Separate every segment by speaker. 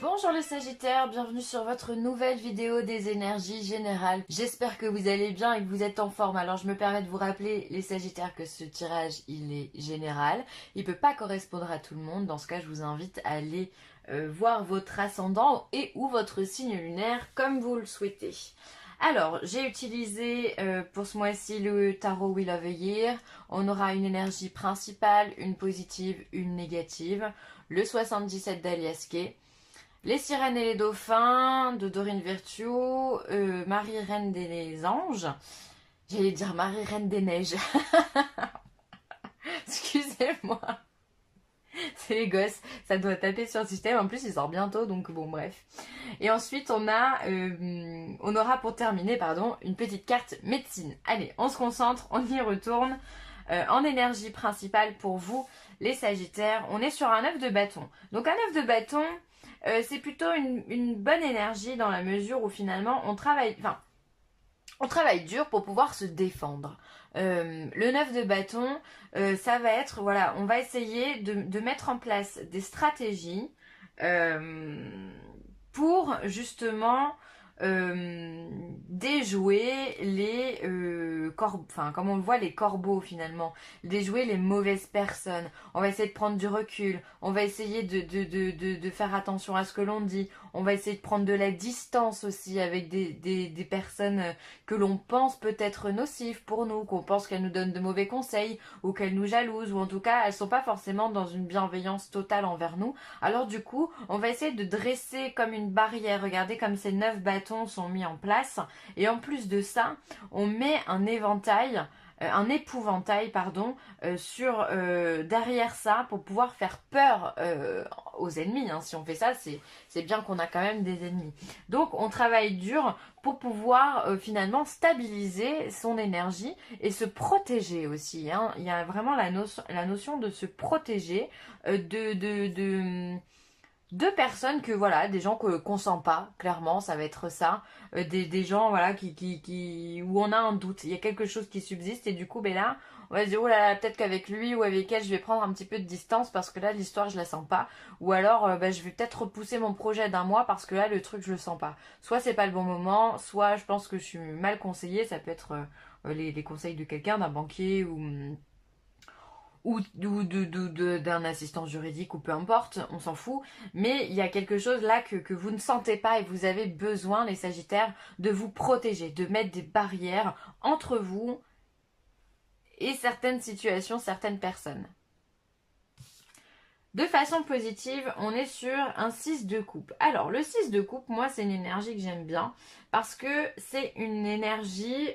Speaker 1: Bonjour les Sagittaires, bienvenue sur votre nouvelle vidéo des énergies générales. J'espère que vous allez bien et que vous êtes en forme. Alors je me permets de vous rappeler les Sagittaires que ce tirage il est général. Il peut pas correspondre à tout le monde. Dans ce cas je vous invite à aller voir votre ascendant et ou votre signe lunaire comme vous le souhaitez. Alors, j'ai utilisé pour ce mois-ci le tarot Wheel of the Year. On aura une énergie principale, une positive, une négative. Le 77 d'Alias Kay. Les sirènes et les dauphins de Dorine Virtue, Marie Reine des Anges, j'allais dire Marie Reine des Neiges, excusez-moi, c'est les gosses, ça doit taper sur le système, en plus il sort bientôt donc bon bref. Et ensuite on aura pour terminer une petite carte médecine. Allez, on se concentre, on y retourne. En énergie principale pour vous les Sagittaires, on est sur un œuf de bâton. Donc un œuf de bâton, c'est plutôt une bonne énergie dans la mesure où finalement on travaille dur pour pouvoir se défendre. Le 9 de bâton, ça va être, voilà, on va essayer de mettre en place des stratégies pour justement déjouer les comme on le voit, les corbeaux finalement, déjouer les mauvaises personnes. On va essayer de prendre du recul, on va essayer de faire attention à ce que l'on dit, on va essayer de prendre de la distance aussi avec des personnes que l'on pense peut-être nocives pour nous, qu'on pense qu'elles nous donnent de mauvais conseils ou qu'elles nous jalousent, ou en tout cas elles sont pas forcément dans une bienveillance totale envers nous. Alors du coup, on va essayer de dresser comme une barrière. Regardez comme ces 9 bâtons sont mis en place. Et en plus de ça, on met un épouvantail, sur derrière ça pour pouvoir faire peur aux ennemis. Si on fait ça, c'est bien qu'on a quand même des ennemis. Donc on travaille dur pour pouvoir finalement stabiliser son énergie et se protéger aussi. Il y a vraiment la notion de se protéger de personnes que voilà, des gens qu'on sent pas, clairement, ça va être ça, des gens voilà où on a un doute, il y a quelque chose qui subsiste et du coup là, on va se dire oh là là, peut-être qu'avec lui ou avec elle, je vais prendre un petit peu de distance parce que là l'histoire je la sens pas, ou alors je vais peut-être repousser mon projet d'un mois parce que là le truc je le sens pas. Soit c'est pas le bon moment, soit je pense que je suis mal conseillée, ça peut être les conseils de quelqu'un, d'un banquier ou d'un assistant juridique ou peu importe, on s'en fout, mais il y a quelque chose là que vous ne sentez pas et vous avez besoin, les Sagittaires, de vous protéger, de mettre des barrières entre vous et certaines situations, certaines personnes. De façon positive, on est sur un 6 de coupe. Alors, le 6 de coupe, moi, c'est une énergie que j'aime bien parce que c'est une énergie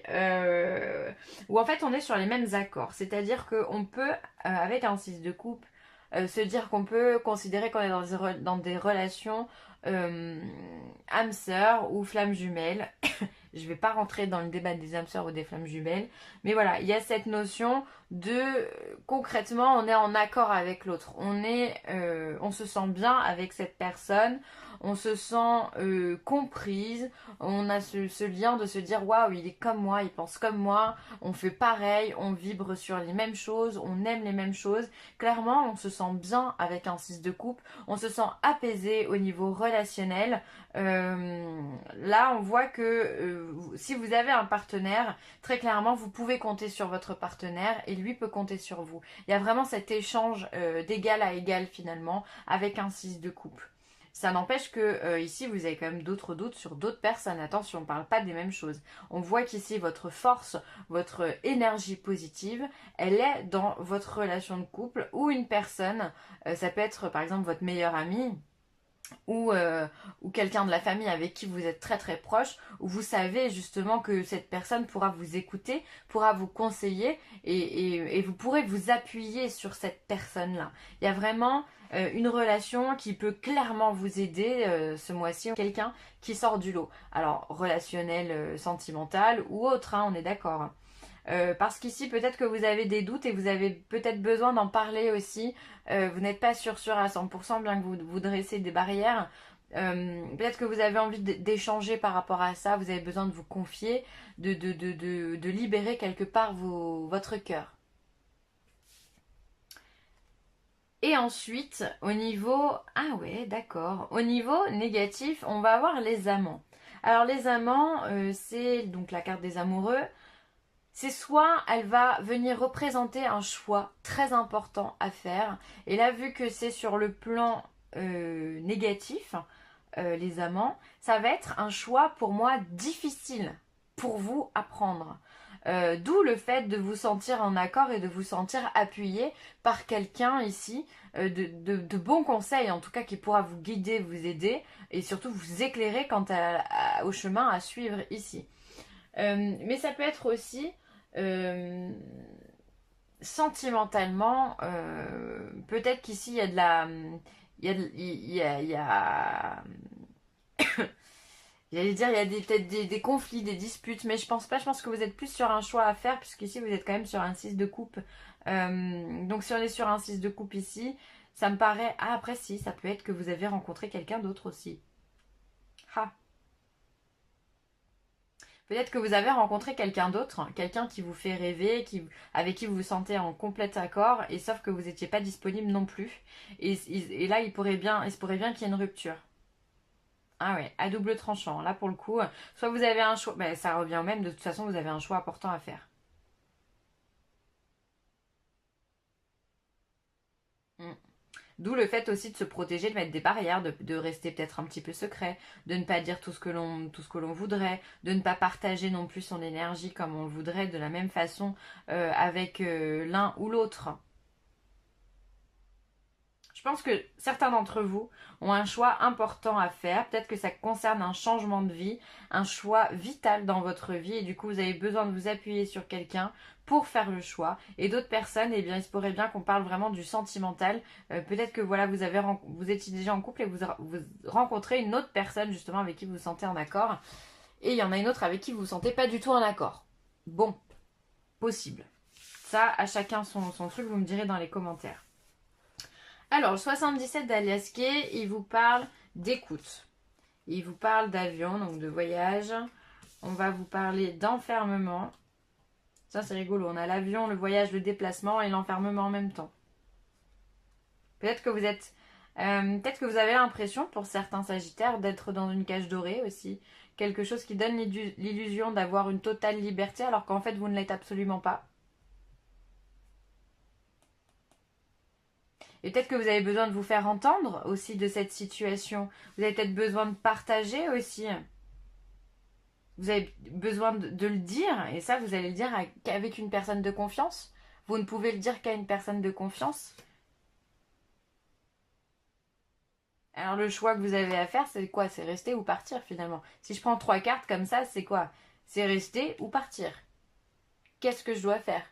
Speaker 1: où en fait on est sur les mêmes accords. C'est-à-dire qu'on peut, avec un 6 de coupe, se dire qu'on peut considérer qu'on est dans des relations âme sœur ou flamme jumelle. Je ne vais pas rentrer dans le débat des âmes sœurs ou des flammes jumelles, mais voilà, il y a cette notion de concrètement, on est en accord avec l'autre, on se sent bien avec cette personne, on se sent comprise, on a ce lien de se dire waouh, il est comme moi, il pense comme moi, on fait pareil, on vibre sur les mêmes choses, on aime les mêmes choses. Clairement, on se sent bien avec un 6 de coupe, on se sent apaisé au niveau relationnel. Là, on voit que si vous avez un partenaire, très clairement, vous pouvez compter sur votre partenaire et lui peut compter sur vous. Il y a vraiment cet échange d'égal à égal finalement avec un 6 de coupe. Ça n'empêche que ici, vous avez quand même d'autres doutes sur d'autres personnes. Attention, on ne parle pas des mêmes choses. On voit qu'ici, votre force, votre énergie positive, elle est dans votre relation de couple ou une personne. Ça peut être par exemple votre meilleur ami ou quelqu'un de la famille avec qui vous êtes très très proche, où vous savez justement que cette personne pourra vous écouter, pourra vous conseiller et vous pourrez vous appuyer sur cette personne-là. Il y a vraiment une relation qui peut clairement vous aider ce mois-ci, quelqu'un qui sort du lot. Alors relationnel, sentimental ou autre, on est d'accord. Parce qu'ici peut-être que vous avez des doutes et vous avez peut-être besoin d'en parler aussi. Vous n'êtes pas sûr à 100% bien que vous dressez des barrières. Peut-être que vous avez envie d'échanger par rapport à ça, vous avez besoin de vous confier, de libérer quelque part votre cœur. Et ensuite, au niveau... Ah ouais, d'accord. Au niveau négatif, on va avoir les amants. Alors les amants, c'est donc la carte des amoureux. C'est soit elle va venir représenter un choix très important à faire. Et là, vu que c'est sur le plan négatif, les amants, ça va être un choix pour moi difficile pour vous à prendre. D'où le fait de vous sentir en accord et de vous sentir appuyé par quelqu'un ici, de bons conseils en tout cas qui pourra vous guider, vous aider et surtout vous éclairer quant au chemin à suivre ici. Mais ça peut être aussi sentimentalement, peut-être qu'ici il y a de la... il y a J'allais dire, il y a peut-être des conflits, des disputes, mais je pense pas. Je pense que vous êtes plus sur un choix à faire, puisqu'ici vous êtes quand même sur un 6 de coupe. Donc si on est sur un 6 de coupe ici, ça me paraît... Ah, après si, ça peut être que vous avez rencontré quelqu'un d'autre aussi. Ah. Peut-être que vous avez rencontré quelqu'un d'autre, quelqu'un qui vous fait rêver, avec qui vous vous sentez en complet accord, et sauf que vous n'étiez pas disponible non plus. Et là, il se pourrait bien qu'il y ait une rupture. Ah ouais, à double tranchant. Là, pour le coup, soit vous avez un choix, ben, ça revient au même, de toute façon, vous avez un choix important à faire. Mm. D'où le fait aussi de se protéger, de mettre des barrières, de rester peut-être un petit peu secret, de ne pas dire tout ce que l'on voudrait, de ne pas partager non plus son énergie comme on le voudrait de la même façon avec l'un ou l'autre. Je pense que certains d'entre vous ont un choix important à faire. Peut-être que ça concerne un changement de vie, un choix vital dans votre vie. Et du coup, vous avez besoin de vous appuyer sur quelqu'un pour faire le choix. Et d'autres personnes, eh bien, il se pourrait bien qu'on parle vraiment du sentimental. Peut-être que voilà, vous étiez déjà en couple et vous rencontrez une autre personne justement avec qui vous vous sentez en accord. Et il y en a une autre avec qui vous vous sentez pas du tout en accord. Bon, possible. Ça, à chacun son truc, vous me direz dans les commentaires. Alors, le 77 d'Aliaské, il vous parle d'écoute. Il vous parle d'avion, donc de voyage. On va vous parler d'enfermement. Ça, c'est rigolo. On a l'avion, le voyage, le déplacement et l'enfermement en même temps. Peut-être que peut-être que vous avez l'impression, pour certains sagittaires, d'être dans une cage dorée aussi. Quelque chose qui donne l'illusion d'avoir une totale liberté, alors qu'en fait, vous ne l'êtes absolument pas. Et peut-être que vous avez besoin de vous faire entendre aussi de cette situation. Vous avez peut-être besoin de partager aussi. Vous avez besoin de le dire. Et ça, vous allez le dire qu'avec une personne de confiance. Vous ne pouvez le dire qu'à une personne de confiance. Alors le choix que vous avez à faire, c'est quoi? C'est rester ou partir finalement. Si je prends 3 cartes comme ça, c'est quoi? C'est rester ou partir. Qu'est-ce que je dois faire?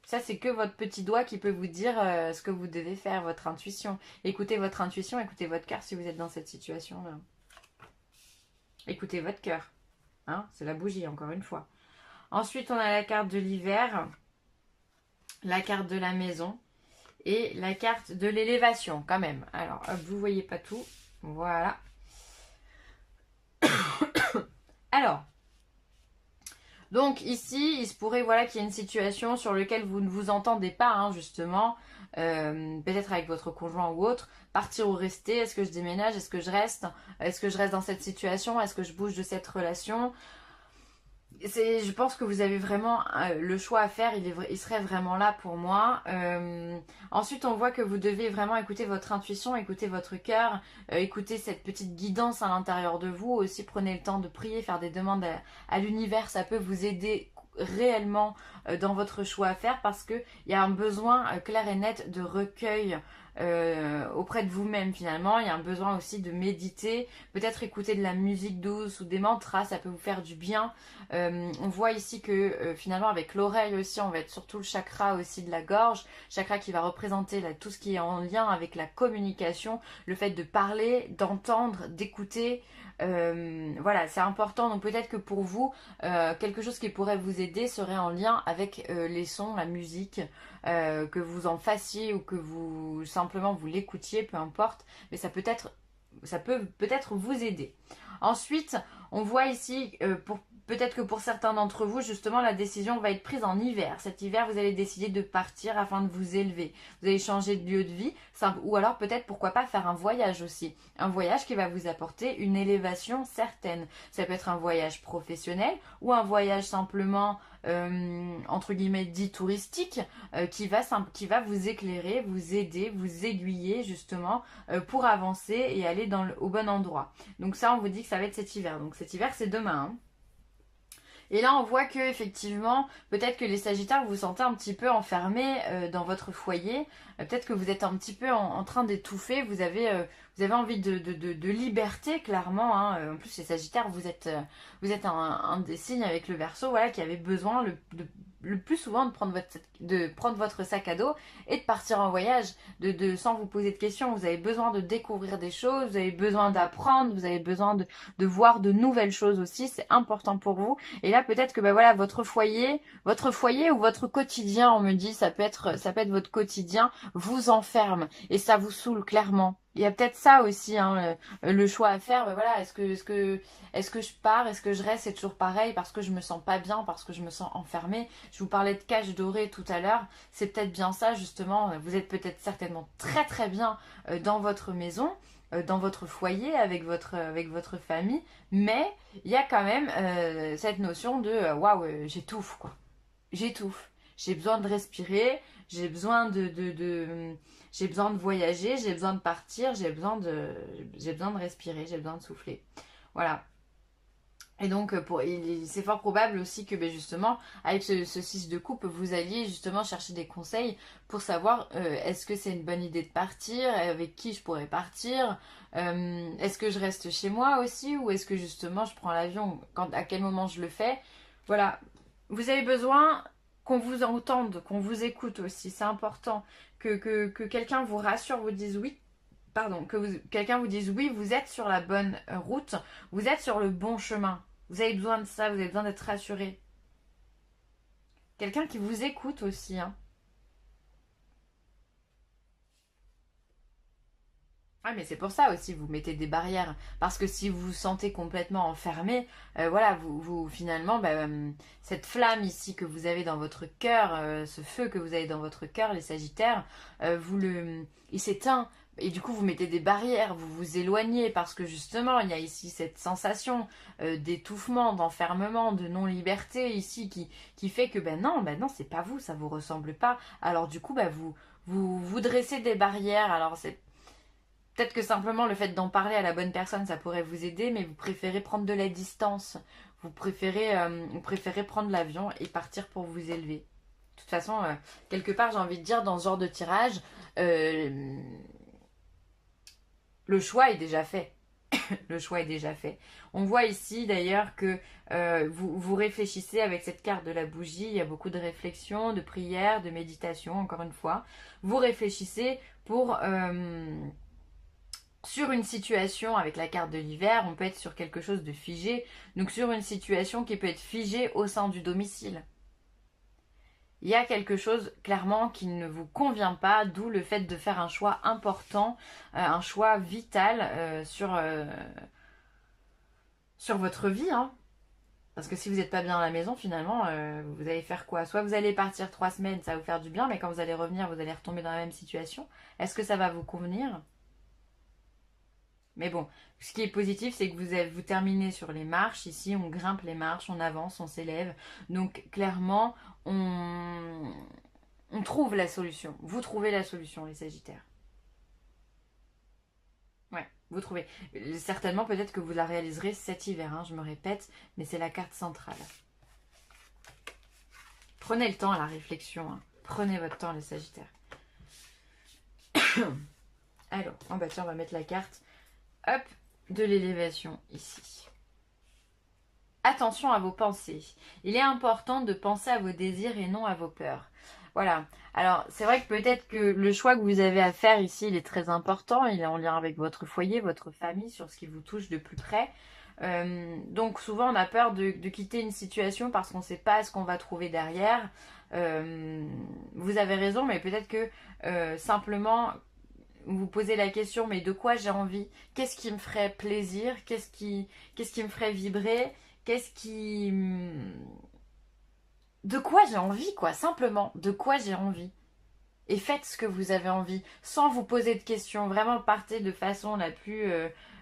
Speaker 1: Ça, c'est que votre petit doigt qui peut vous dire ce que vous devez faire, votre intuition. Écoutez votre intuition, écoutez votre cœur si vous êtes dans cette situation-là. Écoutez votre cœur. Hein, c'est la bougie, encore une fois. Ensuite, on a la carte de l'hiver, la carte de la maison et la carte de l'élévation, quand même. Alors, hop, vous voyez pas tout. Voilà. Alors, donc ici, il se pourrait voilà, qu'il y ait une situation sur laquelle vous ne vous entendez pas, hein, justement, peut-être avec votre conjoint ou autre, partir ou rester, est-ce que je déménage, est-ce que je reste dans cette situation, est-ce que je bouge de cette relation? Je pense que vous avez vraiment le choix à faire, il serait vraiment là pour moi. Ensuite, on voit que vous devez vraiment écouter votre intuition, écouter votre cœur, écouter cette petite guidance à l'intérieur de vous. Aussi, prenez le temps de prier, faire des demandes à l'univers, ça peut vous aider réellement dans votre choix à faire parce qu'il y a un besoin clair et net de recueil auprès de vous-même finalement. Il y a un besoin aussi de méditer, peut-être écouter de la musique douce ou des mantras, ça peut vous faire du bien. On voit ici que finalement avec l'oreille aussi, on va être sur tout le chakra aussi de la gorge, chakra qui va représenter là, tout ce qui est en lien avec la communication, le fait de parler, d'entendre, d'écouter. Voilà, c'est important. Donc peut-être que pour vous, quelque chose qui pourrait vous aider serait en lien avec les sons, la musique, que vous en fassiez ou que vous simplement vous l'écoutiez, peu importe. Mais ça peut peut-être vous aider. Ensuite, on voit ici, peut-être que pour certains d'entre vous, justement, la décision va être prise en hiver. Cet hiver, vous allez décider de partir afin de vous élever. Vous allez changer de lieu de vie, ou alors peut-être, pourquoi pas, faire un voyage aussi. Un voyage qui va vous apporter une élévation certaine. Ça peut être un voyage professionnel ou un voyage simplement, entre guillemets, dit touristique, qui va vous éclairer, vous aider, vous aiguiller, justement, pour avancer et aller au bon endroit. Donc ça, on vous dit que ça va être cet hiver. Donc cet hiver, c'est demain, hein. Et là, on voit que effectivement, peut-être que les Sagittaires, vous vous sentez un petit peu enfermés dans votre foyer. Peut-être que vous êtes un petit peu en train d'étouffer. Vous avez envie de liberté, clairement, hein. En plus, les Sagittaires, vous êtes un des signes avec le Verseau, voilà, qui avait besoin le plus souvent de prendre votre sac à dos et de partir en voyage, sans vous poser de questions. Vous avez besoin de découvrir des choses, vous avez besoin d'apprendre, vous avez besoin de voir de nouvelles choses aussi. C'est important pour vous. Et là, peut-être que voilà, votre foyer ou votre quotidien, on me dit, ça peut être votre quotidien, vous enferme et ça vous saoule, clairement. Il y a peut-être ça aussi, hein, le choix à faire. Voilà, est-ce que je pars, est-ce que je reste? C'est toujours pareil parce que je me sens pas bien, parce que je me sens enfermée. Je vous parlais de cage dorée tout à l'heure. C'est peut-être bien ça, justement. Vous êtes peut-être certainement très très bien dans votre maison, dans votre foyer, avec votre famille, mais il y a quand même cette notion de waouh, j'étouffe, quoi. J'étouffe. J'ai besoin de respirer, j'ai besoin j'ai besoin de voyager, j'ai besoin de partir, j'ai besoin de respirer, j'ai besoin de souffler. Voilà. Et donc, c'est fort probable aussi que justement, avec ce 6 de coupe, vous alliez justement chercher des conseils pour savoir est-ce que c'est une bonne idée de partir, avec qui je pourrais partir, est-ce que je reste chez moi aussi, ou est-ce que justement je prends l'avion, à quel moment je le fais. Voilà, vous avez besoin qu'on vous entende, qu'on vous écoute aussi, c'est important, que quelqu'un vous rassure, vous dise oui. Pardon, quelqu'un vous dise oui, vous êtes sur la bonne route, vous êtes sur le bon chemin. Vous avez besoin de ça, vous avez besoin d'être rassuré. Quelqu'un qui vous écoute aussi, hein. Ah, mais c'est pour ça aussi, vous mettez des barrières. Parce que si vous vous sentez complètement enfermé, voilà, vous finalement, cette flamme ici que vous avez dans votre cœur, ce feu que vous avez dans votre cœur, les Sagittaires, il s'éteint. Et du coup, vous mettez des barrières, vous vous éloignez parce que justement, il y a ici cette sensation d'étouffement, d'enfermement, de non-liberté ici qui fait que non, c'est pas vous, ça vous ressemble pas. Alors du coup, vous dressez des barrières. Alors c'est peut-être que simplement le fait d'en parler à la bonne personne, ça pourrait vous aider, mais vous préférez prendre de la distance. Vous préférez prendre l'avion et partir pour vous élever. De toute façon, quelque part, j'ai envie de dire, dans ce genre de tirage, le choix est déjà fait. Le choix est déjà fait. On voit ici d'ailleurs que vous réfléchissez avec cette carte de la bougie. Il y a beaucoup de réflexion, de prière, de méditation, encore une fois. Vous réfléchissez sur une situation avec la carte de l'hiver. On peut être sur quelque chose de figé. Donc sur une situation qui peut être figée au sein du domicile. Il y a quelque chose clairement qui ne vous convient pas, d'où le fait de faire un choix important, un choix vital sur votre vie, hein. Parce que si vous n'êtes pas bien à la maison, finalement, vous allez faire quoi? Soit vous allez partir 3 semaines, ça va vous faire du bien, mais quand vous allez revenir, vous allez retomber dans la même situation. Est-ce que ça va vous convenir? Mais bon, ce qui est positif, c'est que vous terminez sur les marches. Ici, on grimpe les marches, on avance, on s'élève. Donc, clairement, on trouve la solution. Vous trouvez la solution, les Sagittaires. Ouais, vous trouvez. Certainement, peut-être que vous la réaliserez cet hiver, hein, je me répète, mais c'est la carte centrale. Prenez le temps à la réflexion, hein. Prenez votre temps, les Sagittaires. Alors, tiens, on va mettre la carte. Hop, de l'élévation ici. Attention à vos pensées. Il est important de penser à vos désirs et non à vos peurs. Voilà. Alors, c'est vrai que peut-être que le choix que vous avez à faire ici, il est très important. Il est en lien avec votre foyer, votre famille, sur ce qui vous touche de plus près. Donc, souvent, on a peur de quitter une situation parce qu'on ne sait pas ce qu'on va trouver derrière. Vous avez raison, mais peut-être que simplement, vous posez la question, mais de quoi j'ai envie? Qu'est-ce qui me ferait plaisir? Qu'est-ce qui me ferait vibrer? Qu'est-ce qui... De quoi j'ai envie, quoi, simplement. De quoi j'ai envie. Et faites ce que vous avez envie, sans vous poser de questions. Vraiment, partez de façon la plus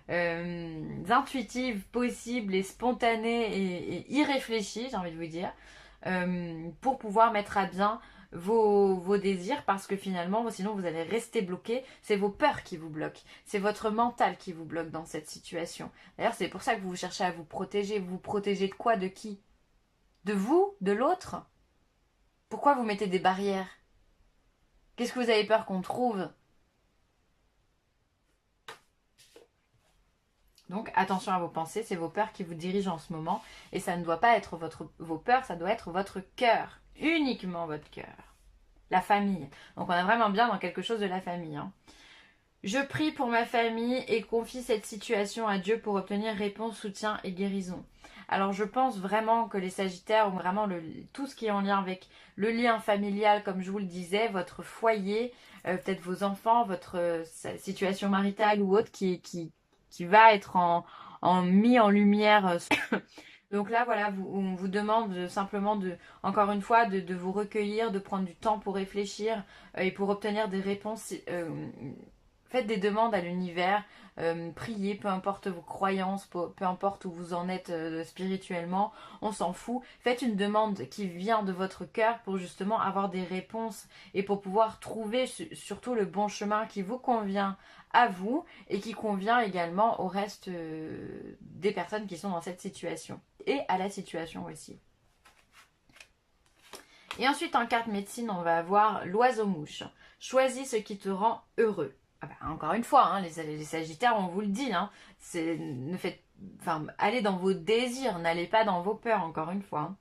Speaker 1: intuitive possible et spontanée et irréfléchie, j'ai envie de vous dire, pour pouvoir mettre à bien vos désirs, parce que finalement, sinon vous allez rester bloqué. C'est vos peurs qui vous bloquent. C'est votre mental qui vous bloque dans cette situation. D'ailleurs, c'est pour ça que vous cherchez à vous protéger. Vous vous protégez de quoi? De qui? De vous? De l'autre? Pourquoi vous mettez des barrières? Qu'est-ce que vous avez peur qu'on trouve? Donc attention à vos pensées, c'est vos peurs qui vous dirigent en ce moment. Et ça ne doit pas être vos peurs, ça doit être votre cœur. Uniquement votre cœur. La famille. Donc on est vraiment bien dans quelque chose de la famille. Hein. Je prie pour ma famille et confie cette situation à Dieu pour obtenir réponse, soutien et guérison. Alors je pense vraiment que les Sagittaires ont vraiment tout ce qui est en lien avec le lien familial, comme je vous le disais, votre foyer, peut-être vos enfants, votre situation maritale ou autre qui va être mis en lumière. Donc là, voilà, on vous demande simplement encore une fois, de vous recueillir, de prendre du temps pour réfléchir et pour obtenir des réponses. Faites des demandes à l'univers, priez, peu importe vos croyances, peu importe où vous en êtes spirituellement, on s'en fout. Faites une demande qui vient de votre cœur pour justement avoir des réponses et pour pouvoir trouver surtout le bon chemin qui vous convient à vous et qui convient également au reste des personnes qui sont dans cette situation et à la situation aussi. Et ensuite en carte médecine, on va avoir l'oiseau-mouche. Choisis ce qui te rend heureux. Ah bah, encore une fois, hein, les Sagittaires, on vous le dit, hein, allez dans vos désirs, n'allez pas dans vos peurs, encore une fois. Hein.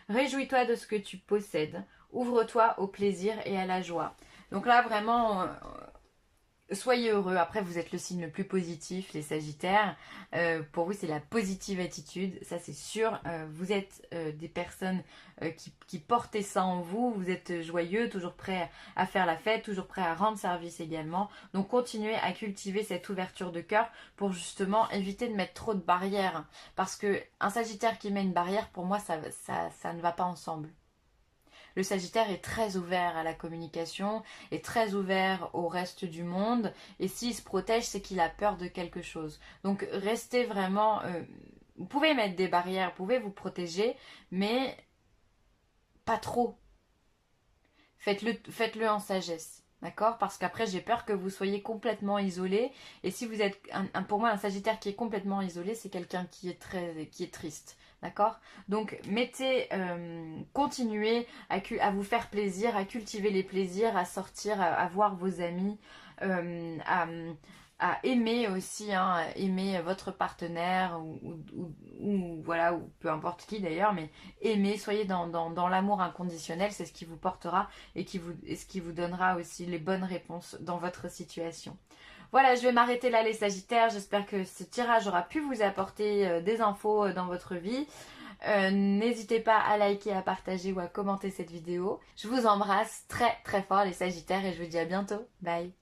Speaker 1: Réjouis-toi de ce que tu possèdes, ouvre-toi au plaisir et à la joie. Donc là, vraiment, soyez heureux. Après, vous êtes le signe le plus positif, les Sagittaires. Pour vous, c'est la positive attitude. Ça, c'est sûr. Vous êtes des personnes qui portez ça en vous. Vous êtes joyeux, toujours prêt à faire la fête, toujours prêt à rendre service également. Donc, continuez à cultiver cette ouverture de cœur pour justement éviter de mettre trop de barrières. Parce que un Sagittaire qui met une barrière, pour moi, ça ne va pas ensemble. Le Sagittaire est très ouvert à la communication, est très ouvert au reste du monde. Et s'il se protège, c'est qu'il a peur de quelque chose. Donc restez vraiment... vous pouvez mettre des barrières, vous pouvez vous protéger, mais pas trop. Faites-le en sagesse. D'accord? Parce qu'après, j'ai peur que vous soyez complètement isolé. Et si vous êtes, pour moi, un Sagittaire qui est complètement isolé, c'est quelqu'un qui est triste. D'accord? Donc, continuez à vous faire plaisir, à cultiver les plaisirs, à sortir, à voir vos amis, à aimer aussi, hein, aimer votre partenaire ou voilà, ou peu importe qui d'ailleurs, mais aimer, soyez dans l'amour inconditionnel, c'est ce qui vous portera et ce qui vous donnera aussi les bonnes réponses dans votre situation. Voilà, je vais m'arrêter là les Sagittaires, j'espère que ce tirage aura pu vous apporter des infos dans votre vie. N'hésitez pas à liker, à partager ou à commenter cette vidéo. Je vous embrasse très très fort les Sagittaires et je vous dis à bientôt. Bye.